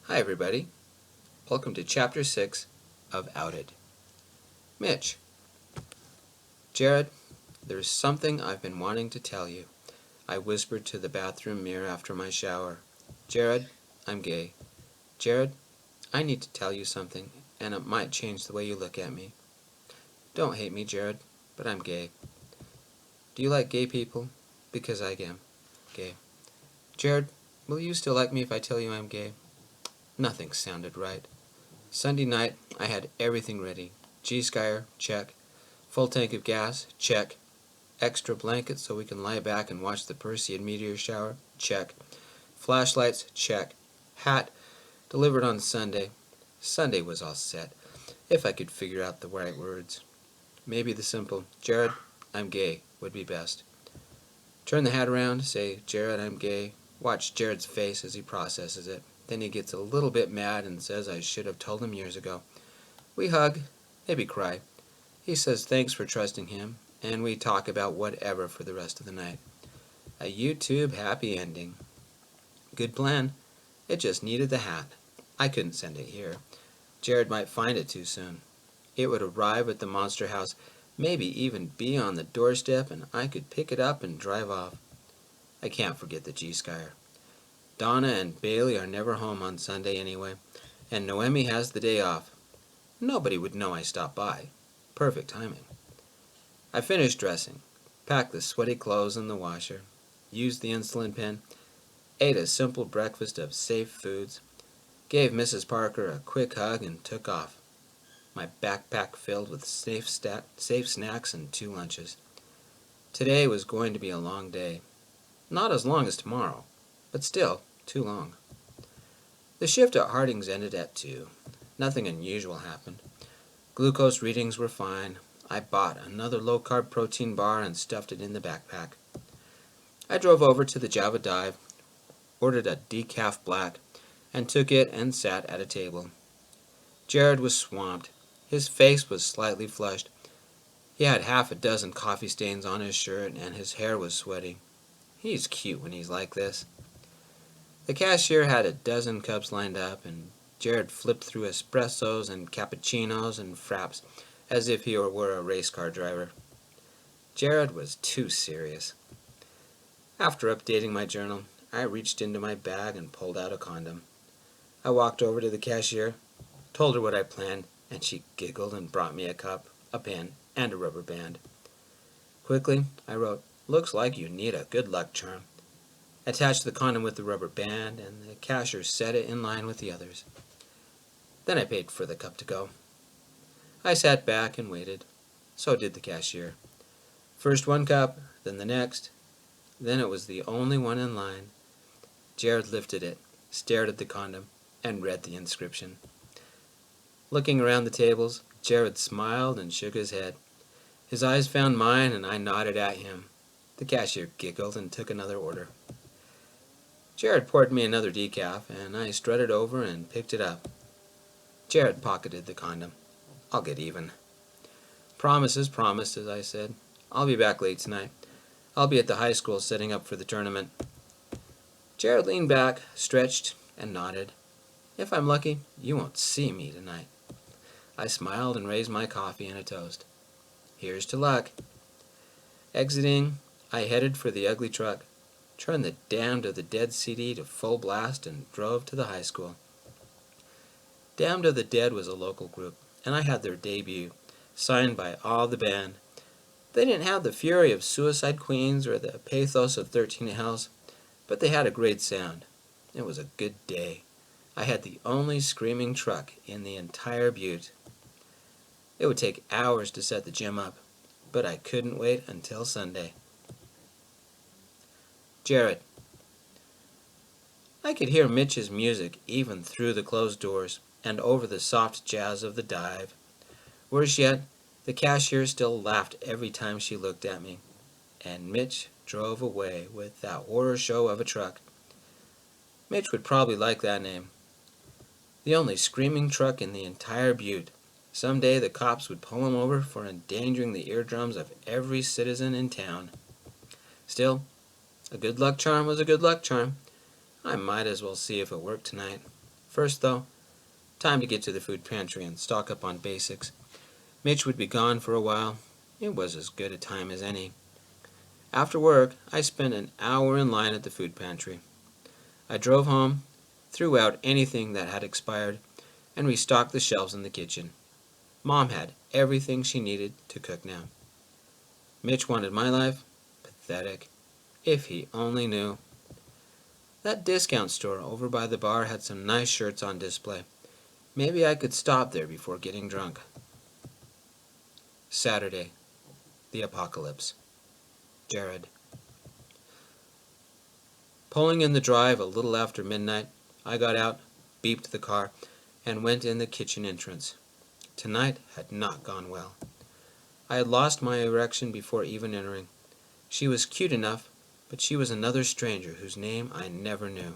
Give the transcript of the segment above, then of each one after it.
Hi everybody, welcome to Chapter 6 of Outed. Mitch. Jared, there's something I've been wanting to tell you. I whispered to the bathroom mirror after my shower. Jared, I'm gay. Jared, I need to tell you something, and it might change the way you look at me. Don't hate me, Jared, but I'm gay. Do you like gay people? Because I am gay. Jared, will you still like me if I tell you I'm gay? Nothing sounded right. Sunday night, I had everything ready. G-Skyer, check. Full tank of gas, check. Extra blankets so we can lie back and watch the Perseid meteor shower, check. Flashlights, check. Hat, delivered on Sunday. Sunday was all set, if I could figure out the right words. Maybe the simple, Jared, I'm gay, would be best. Turn the hat around, say, Jared, I'm gay. Watch Jared's face as he processes it. Then he gets a little bit mad and says I should have told him years ago. We hug, maybe cry. He says thanks for trusting him, and we talk about whatever for the rest of the night. A YouTube happy ending. Good plan. It just needed the hat. I couldn't send it here. Jared might find it too soon. It would arrive at the monster house, maybe even be on the doorstep, and I could pick it up and drive off. I can't forget the G-Skyer. Donna and Bailey are never home on Sunday anyway, and Noemi has the day off. Nobody would know I stopped by. Perfect timing. I finished dressing, packed the sweaty clothes in the washer, used the insulin pen, ate a simple breakfast of safe foods, gave Mrs. Parker a quick hug, and took off. My backpack filled with safe snacks and 2 lunches. Today was going to be a long day. Not as long as tomorrow, but still too long. The shift at Harding's ended at 2. Nothing unusual happened. Glucose readings were fine. I bought another low-carb protein bar and stuffed it in the backpack. I drove over to the Java Dive, ordered a decaf black, and took it and sat at a table. Jared was swamped. His face was slightly flushed. He had half a dozen coffee stains on his shirt, and his hair was sweaty. He's cute when he's like this. The cashier had a dozen cups lined up, and Jared flipped through espressos and cappuccinos and fraps as if he were a race car driver. Jared was too serious. After updating my journal, I reached into my bag and pulled out a condom. I walked over to the cashier, told her what I planned, and she giggled and brought me a cup, a pen, and a rubber band. Quickly, I wrote, "Looks like you need a good luck charm." Attached the condom with the rubber band, and the cashier set it in line with the others. Then I paid for the cup to go. I sat back and waited. So did the cashier. First one cup, then the next. Then it was the only one in line. Jared lifted it, stared at the condom, and read the inscription. Looking around the tables, Jared smiled and shook his head. His eyes found mine, and I nodded at him. The cashier giggled and took another order. Jared poured me another decaf, and I strutted over and picked it up. Jared pocketed the condom. I'll get even. Promises, promises, I said. I'll be back late tonight. I'll be at the high school setting up for the tournament. Jared leaned back, stretched, and nodded. If I'm lucky, you won't see me tonight. I smiled and raised my coffee and a toast. Here's to luck. Exiting, I headed for the ugly truck, turned the Damned of the Dead CD to full blast, and drove to the high school. Damned of the Dead was a local group, and I had their debut, signed by all the band. They didn't have the fury of Suicide Queens or the pathos of 13 Hells, but they had a great sound. It was a good day. I had the only screaming truck in the entire butte. It would take hours to set the gym up, but I couldn't wait until Sunday. Jared. I could hear Mitch's music even through the closed doors and over the soft jazz of the dive. Worse yet, the cashier still laughed every time she looked at me, and Mitch drove away with that horror show of a truck. Mitch would probably like that name. The only screaming truck in the entire butte. Someday the cops would pull him over for endangering the eardrums of every citizen in town. Still, a good luck charm was a good luck charm. I might as well see if it worked tonight. First, though, time to get to the food pantry and stock up on basics. Mitch would be gone for a while. It was as good a time as any. After work, I spent an hour in line at the food pantry. I drove home, threw out anything that had expired, and restocked the shelves in the kitchen. Mom had everything she needed to cook now. Mitch wanted my life. Pathetic. If he only knew. That discount store over by the bar had some nice shirts on display. Maybe I could stop there before getting drunk. Saturday. The apocalypse. Jared. Pulling in the drive a little after midnight, I got out, beeped the car, and went in the kitchen entrance. Tonight had not gone well. I had lost my erection before even entering. She was cute enough, but she was another stranger whose name I never knew.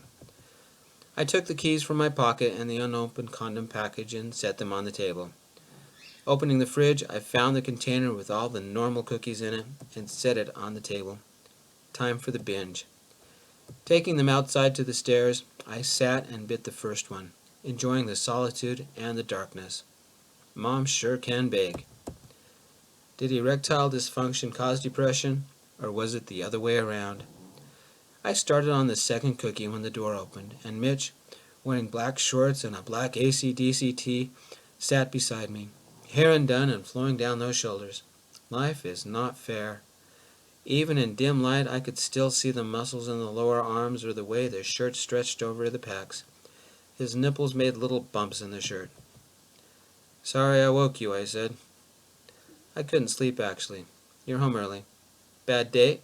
I took the keys from my pocket and the unopened condom package and set them on the table. Opening the fridge, I found the container with all the normal cookies in it and set it on the table. Time for the binge. Taking them outside to the stairs, I sat and bit the first one, enjoying the solitude and the darkness. Mom sure can bake. Did erectile dysfunction cause depression, or was it the other way around? I started on the second cookie when the door opened, and Mitch, wearing black shorts and a black AC/DC tee, sat beside me, hair undone and flowing down those shoulders. Life is not fair. Even in dim light, I could still see the muscles in the lower arms or the way the shirt stretched over the pecs. His nipples made little bumps in the shirt. "Sorry I woke you," I said. "I couldn't sleep, actually. You're home early." "Bad date?"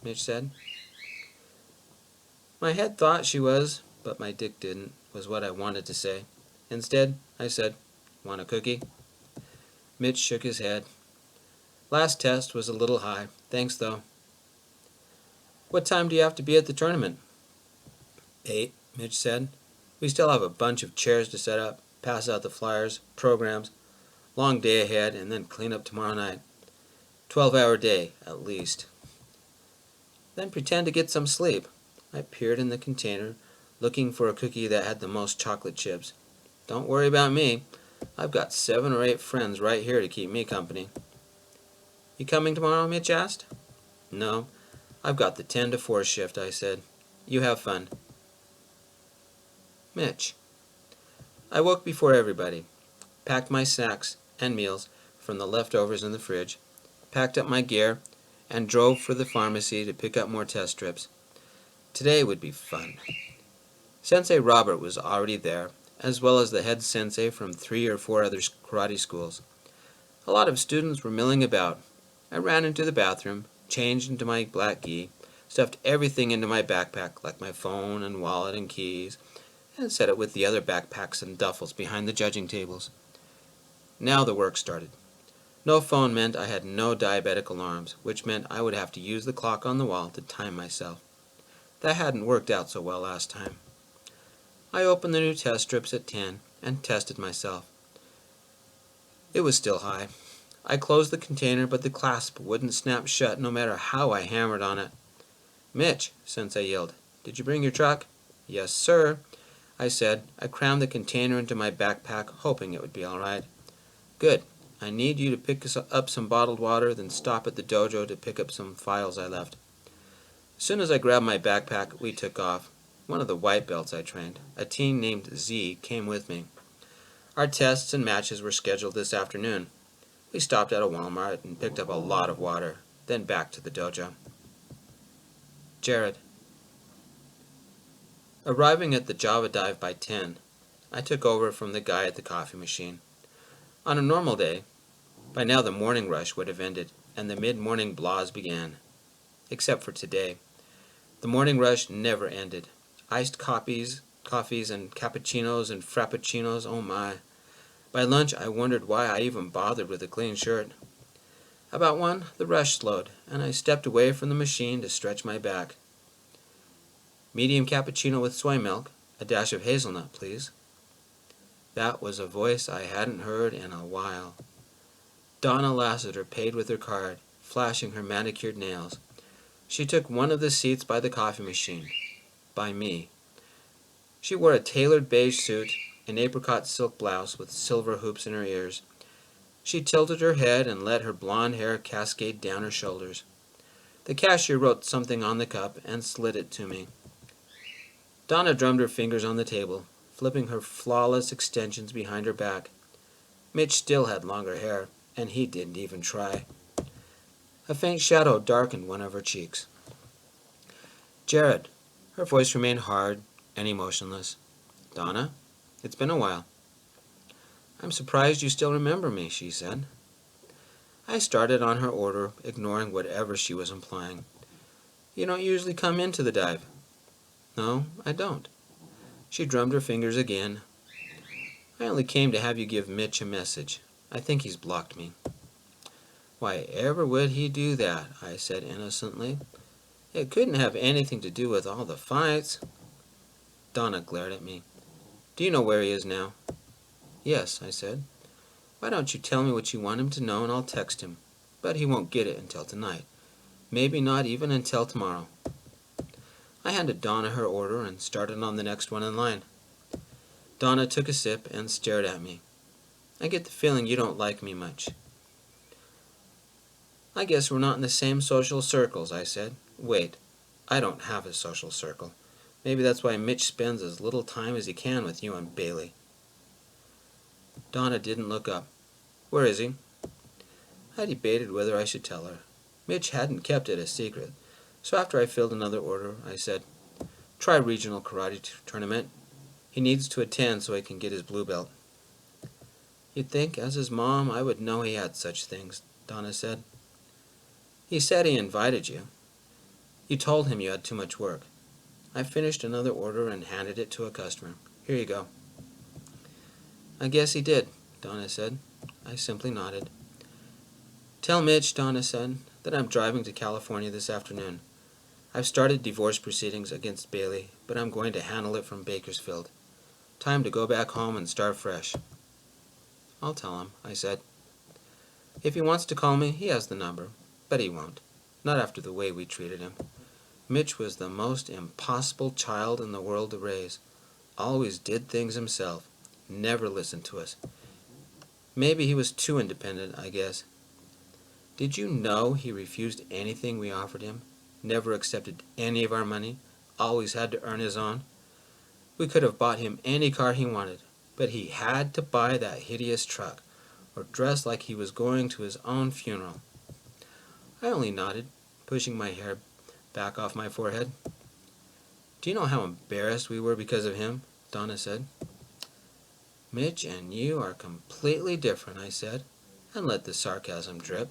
Mitch said. My head thought she was, but my dick didn't, was what I wanted to say. Instead, I said, "Want a cookie?" Mitch shook his head. Last test was a little high. Thanks, though. "What time do you have to be at the tournament?" 8, Mitch said. "We still have a bunch of chairs to set up, pass out the flyers, programs, long day ahead, and then clean up tomorrow night. 12-hour day, at least." "Then pretend to get some sleep." I peered in the container, looking for a cookie that had the most chocolate chips. "Don't worry about me. I've got 7 or 8 friends right here to keep me company." "You coming tomorrow?" Mitch asked. "No, I've got the 10 to 4 shift," I said. "You have fun." Mitch. I woke before everybody, packed my snacks and meals from the leftovers in the fridge, packed up my gear, and drove for the pharmacy to pick up more test strips. Today would be fun. Sensei Robert was already there, as well as the head sensei from 3 or 4 other karate schools. A lot of students were milling about. I ran into the bathroom, changed into my black gi, stuffed everything into my backpack, like my phone and wallet and keys, and set it with the other backpacks and duffels behind the judging tables. Now the work started. No phone meant I had no diabetic alarms, which meant I would have to use the clock on the wall to time myself. That hadn't worked out so well last time. I opened the new test strips at 10 and tested myself. It was still high. I closed the container, but the clasp wouldn't snap shut no matter how I hammered on it. "Mitch," Sensei yelled, "did you bring your truck?" "Yes, sir," I said. I crammed the container into my backpack, hoping it would be all right. "Good. I need you to pick up some bottled water, then stop at the dojo to pick up some files I left." As soon as I grabbed my backpack, we took off. One of the white belts I trained, a teen named Z, came with me. Our tests and matches were scheduled this afternoon. We stopped at a Walmart and picked up a lot of water, then back to the dojo. Jared. Arriving at the Java Dive by 10, I took over from the guy at the coffee machine. On a normal day, by now the morning rush would have ended, and the mid-morning blahs began. Except for today. The morning rush never ended. Iced coffees and cappuccinos and frappuccinos, oh my. By lunch, I wondered why I even bothered with a clean shirt. About 1, the rush slowed, and I stepped away from the machine to stretch my back. "Medium cappuccino with soy milk, a dash of hazelnut, please." That was a voice I hadn't heard in a while. Donna Lassiter paid with her card, flashing her manicured nails. She took one of the seats by the coffee machine. By me. She She wore a tailored beige suit, an apricot silk blouse with silver hoops in her ears. She tilted her head and let her blonde hair cascade down her shoulders. The cashier wrote something on the cup and slid it to me. Donna drummed her fingers on the table, flipping her flawless extensions behind her back. Mitch still had longer hair, and he didn't even try. A faint shadow darkened one of her cheeks. Jared. Her voice remained hard and emotionless. Donna, it's been a while. I'm surprised you still remember me, she said. I started on her order, ignoring whatever she was implying. You don't usually come into the dive. No, I don't. She drummed her fingers again. I only came to have you give Mitch a message. I think he's blocked me. Why ever would he do that? I said innocently. It couldn't have anything to do with all the fights. Donna glared at me. Do you know where he is now? Yes, I said. Why don't you tell me what you want him to know and I'll text him. But he won't get it until tonight. Maybe not even until tomorrow. I handed Donna her order and started on the next one in line. Donna took a sip and stared at me. I get the feeling you don't like me much. I guess we're not in the same social circles, I said. Wait, I don't have a social circle. Maybe that's why Mitch spends as little time as he can with you and Bailey. Donna didn't look up. Where is he? I debated whether I should tell her. Mitch hadn't kept it a secret, so after I filled another order, I said, try regional karate tournament. He needs to attend so he can get his blue belt. You'd think, as his mom, I would know he had such things, Donna said. He said he invited you. You told him you had too much work. I finished another order and handed it to a customer. Here you go. I guess he did, Donna said. I simply nodded. Tell Mitch, Donna said, that I'm driving to California this afternoon. I've started divorce proceedings against Bailey, but I'm going to handle it from Bakersfield. Time to go back home and start fresh. I'll tell him, I said. If he wants to call me, he has the number, but he won't. Not after the way we treated him. Mitch was the most impossible child in the world to raise. Always did things himself. Never listened to us. Maybe he was too independent, I guess. Did you know he refused anything we offered him? Never accepted any of our money? Always had to earn his own? We could have bought him any car he wanted, but he had to buy that hideous truck, or dress like he was going to his own funeral. I only nodded, pushing my hair back off my forehead. Do you know how embarrassed we were because of him? Donna said. Mitch and you are completely different, I said, and let the sarcasm drip.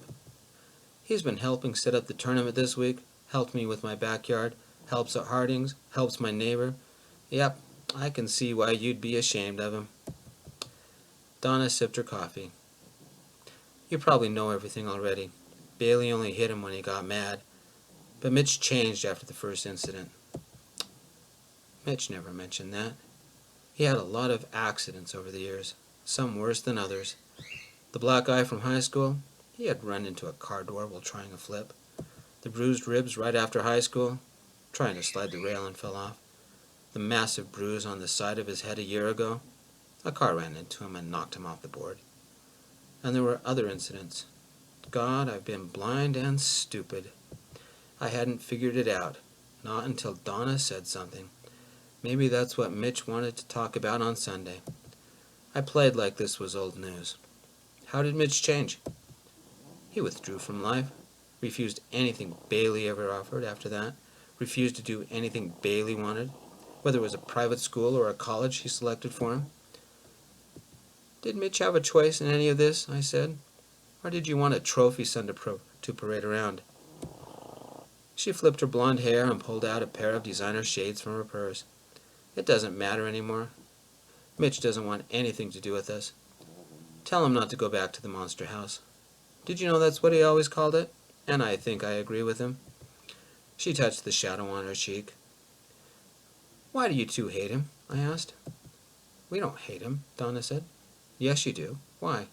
He's been helping set up the tournament this week, helped me with my backyard, helps at Harding's, helps my neighbor. Yep, I can see why you'd be ashamed of him. Donna sipped her coffee. You probably know everything already. Bailey only hit him when he got mad, but Mitch changed after the first incident. Mitch never mentioned that. He had a lot of accidents over the years, some worse than others. The black eye from high school, he had run into a car door while trying a flip. The bruised ribs right after high school, trying to slide the rail and fell off. The massive bruise on the side of his head a year ago, a car ran into him and knocked him off the board. And there were other incidents. God, I've been blind and stupid. I hadn't figured it out, not until Donna said something. Maybe that's what Mitch wanted to talk about on Sunday. I played like this was old news. How did Mitch change? He withdrew from life, refused anything Bailey ever offered after that, refused to do anything Bailey wanted, whether it was a private school or a college he selected for him. Did Mitch have a choice in any of this? I said. Or did you want a trophy son to parade around? She flipped her blonde hair and pulled out a pair of designer shades from her purse. It doesn't matter anymore. Mitch doesn't want anything to do with us. Tell him not to go back to the monster house. Did you know that's what he always called it? And I think I agree with him. She touched the shadow on her cheek. Why do you two hate him? I asked. We don't hate him, Donna said. Yes, you do. Why?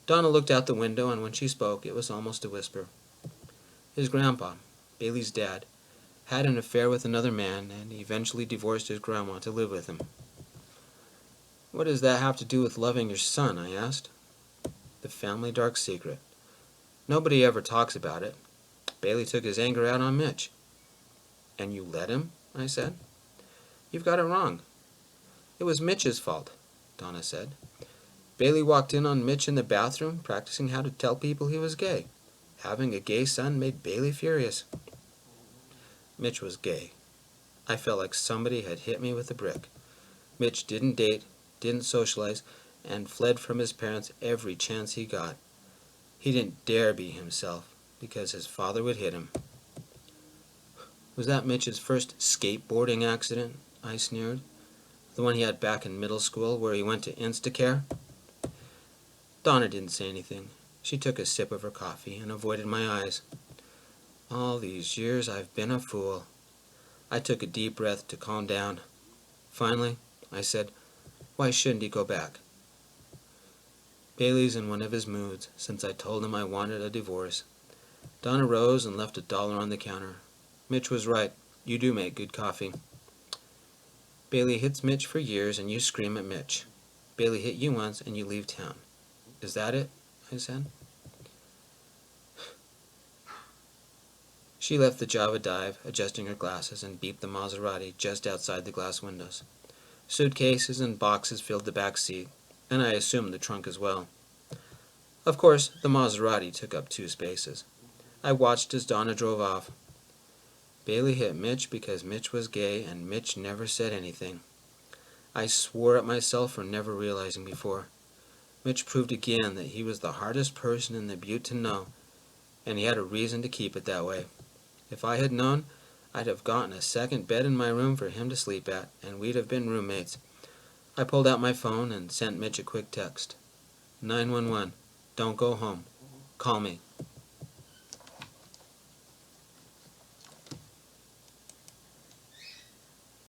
Donna looked out the window, and when she spoke, it was almost a whisper. His grandpa, Bailey's dad, had an affair with another man, and eventually divorced his grandma to live with him. What does that have to do with loving your son? I asked. The family dark secret. Nobody ever talks about it. Bailey took his anger out on Mitch. And you let him? I said. You've got it wrong. It was Mitch's fault, Donna said. Bailey walked in on Mitch in the bathroom, practicing how to tell people he was gay. Having a gay son made Bailey furious. Mitch was gay. I felt like somebody had hit me with a brick. Mitch didn't date, didn't socialize, and fled from his parents every chance he got. He didn't dare be himself, because his father would hit him. Was that Mitch's first skateboarding accident? I sneered. The one he had back in middle school, where he went to Instacare? Donna didn't say anything. She took a sip of her coffee and avoided my eyes. All these years I've been a fool. I took a deep breath to calm down. Finally, I said, why shouldn't he go back? Bailey's in one of his moods, since I told him I wanted a divorce. Donna rose and left $1 on the counter. Mitch was right. You do make good coffee. Bailey hits Mitch for years and you scream at Mitch. Bailey hit you once and you leave town. Is that it? I said. She left the Java dive, adjusting her glasses, and beeped the Maserati just outside the glass windows. Suitcases and boxes filled the back seat, and I assumed the trunk as well. Of course, the Maserati took up 2 spaces. I watched as Donna drove off. Bailey hit Mitch because Mitch was gay, and Mitch never said anything. I swore at myself for never realizing before. Mitch proved again that he was the hardest person in the Butte to know, and he had a reason to keep it that way. If I had known, I'd have gotten a second bed in my room for him to sleep at, and we'd have been roommates. I pulled out my phone and sent Mitch a quick text. 911. Don't go home. Call me.